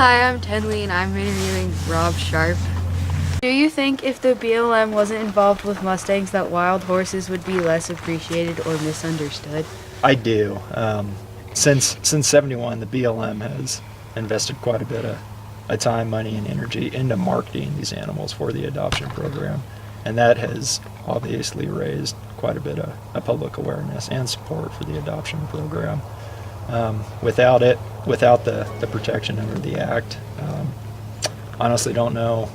Hi, I'm Tenley and I'm interviewing Rob Sharp. Do you think if the BLM wasn't involved with Mustangs that wild horses would be less appreciated or misunderstood? I do. Since '71, the BLM has invested quite a bit of time, money, and energy into marketing these animals for the adoption program, and that has obviously raised quite a bit of public awareness and support for the adoption program. Without the protection under the act, honestly don't know,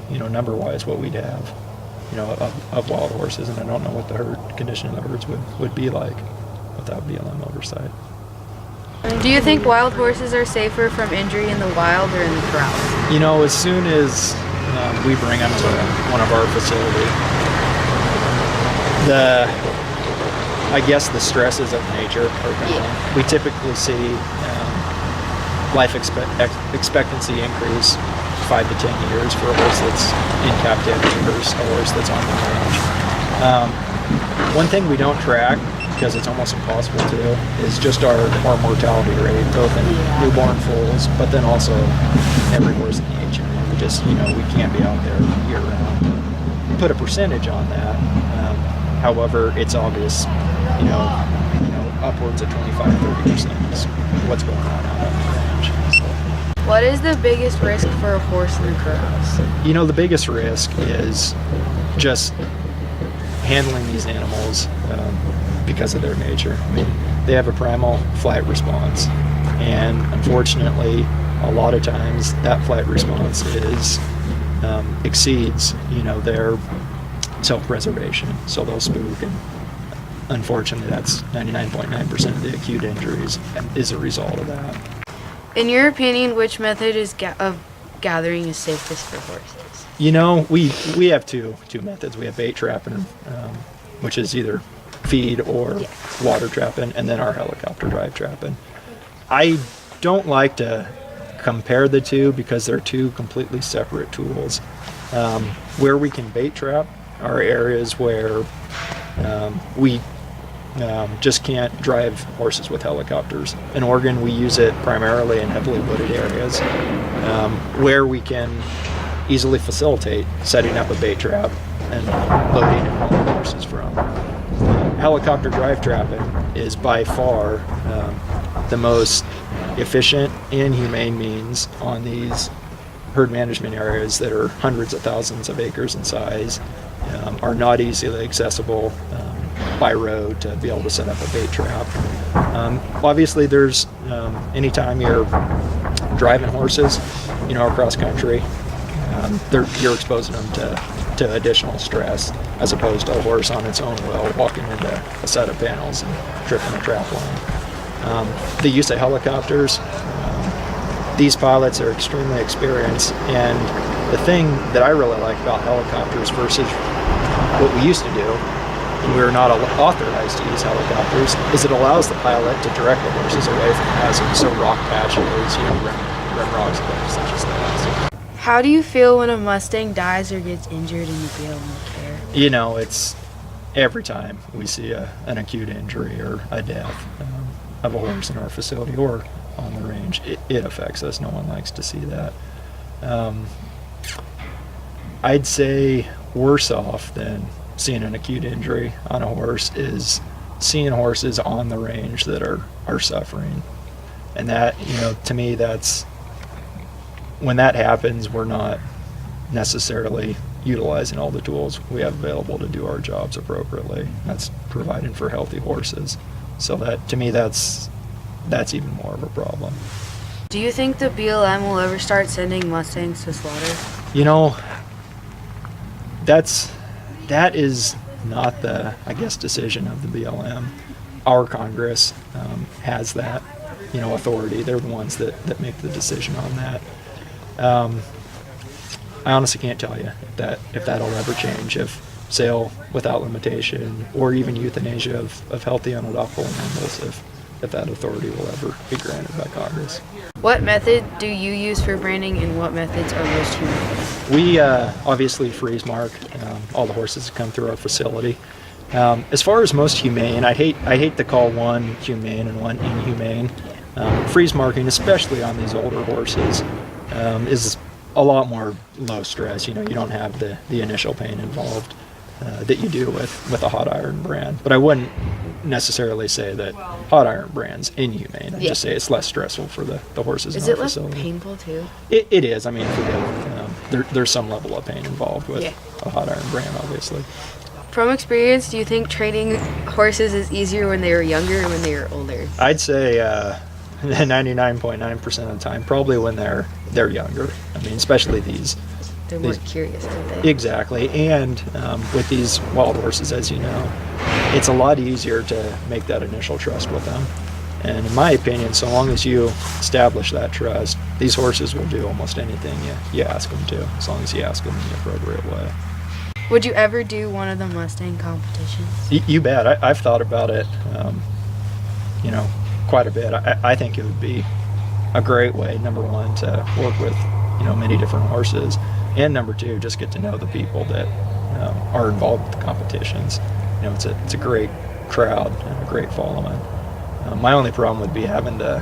number-wise what we'd have, of wild horses, and I don't know what the condition of the herds would be like without BLM oversight. Do you think wild horses are safer from injury in the wild or in the corrals? As soon as we bring them to one of our facilities, the stresses of nature are gone. We typically see life expectancy increase 5 to 10 years for a horse that's in captivity versus a horse that's on the range. One thing we don't track, because it's almost impossible to, is just our mortality rate, both in newborn foals, but then also every horse in the HMA. We just, we can't be out there year round. Put a percentage on that. However, it's obvious, upwards of 25-30% is what's going on out on the range. So. What is the biggest risk for a horse in the corrals? The biggest risk is just handling these animals because of their nature. I mean, they have a primal flight response, and unfortunately, a lot of times that flight response exceeds, their self-preservation, so they'll spook, and unfortunately that's 99.9% of the acute injuries is a result of that. In your opinion, which method of gathering is safest for horses? We have two methods. We have bait trapping, which is either feed or water trapping, and then our helicopter drive trapping. I don't like to compare the two because they're two completely separate tools. Where we can bait trap are areas where we just can't drive horses with helicopters. In Oregon, we use it primarily in heavily wooded areas where we can easily facilitate setting up a bait trap and loading and hauling horses from. Helicopter drive trapping is by far the most efficient and humane means on these herd management areas that are hundreds of thousands of acres in size, are not easily accessible by road to be able to set up a bait trap. Obviously, there's anytime you're driving horses, across country, you're exposing them to additional stress, as opposed to a horse on its own will walking into a set of panels and tripping a trap line. The use of helicopters, these pilots are extremely experienced, and the thing that I really like about helicopters versus what we used to do, when we were not authorized to use helicopters, is it allows the pilot to direct the horses away from hazards, so rock patches, rim rocks, such as that. How do you feel when a Mustang dies or gets injured in the BLM care? It's every time we see an acute injury or a death of a horse in our facility or on the range, it affects us. No one likes to see that. I'd say worse off than seeing an acute injury on a horse is seeing horses on the range that are suffering. And that, to me, that's when that happens, we're not necessarily utilizing all the tools we have available to do our jobs appropriately. That's providing for healthy horses. So that, to me, that's even more of a problem. Do you think the BLM will ever start sending Mustangs to slaughter? That is not the, decision of the BLM. Our Congress has that, authority. They're the ones that make the decision on that. I honestly can't tell you if that'll ever change, if sale without limitation or even euthanasia of healthy unadoptable animals, if that authority will ever be granted by Congress. What method do you use for branding, and what methods are most humane? We obviously freeze mark all the horses that come through our facility. As far as most humane, I hate to call one humane and one inhumane. Freeze marking, especially on these older horses, is a lot more low stress. You don't have the initial pain involved that you do with a hot iron brand. But I wouldn't necessarily say that hot iron brand's inhumane. I'd just say it's less stressful for the horses in Is our it less facility. painful too? It is. I mean, there's some level of pain involved with a hot iron brand, obviously. From experience, do you think training horses is easier when they were younger or when they were older? I'd say 99.9% of the time, probably when they're younger. I mean, especially these. They're more curious, don't they? Exactly, and with these wild horses, as you know, it's a lot easier to make that initial trust with them. And in my opinion, so long as you establish that trust, these horses will do almost anything you ask them to, as long as you ask them in the appropriate way. Would you ever do one of the Mustang competitions? You bet. I've thought about it, quite a bit. I think it would be a great way, number one, to work with, many different horses, and number two, just get to know the people that are involved with the competitions. It's a great crowd and a great following. My only problem would be having to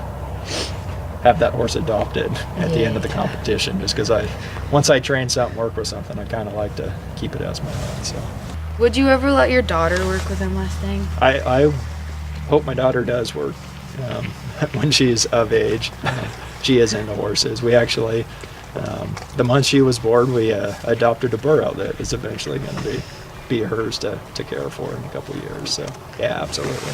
have that horse adopted at the end of the competition, just because once I train something, work with something, I kind of like to keep it as my own. So, would you ever let your daughter work with a Mustang? I hope my daughter does work when she's of age. She is into horses. We actually, the month she was born, we adopted a Burro that is eventually going to be hers to care for in a couple of years. So, yeah, absolutely.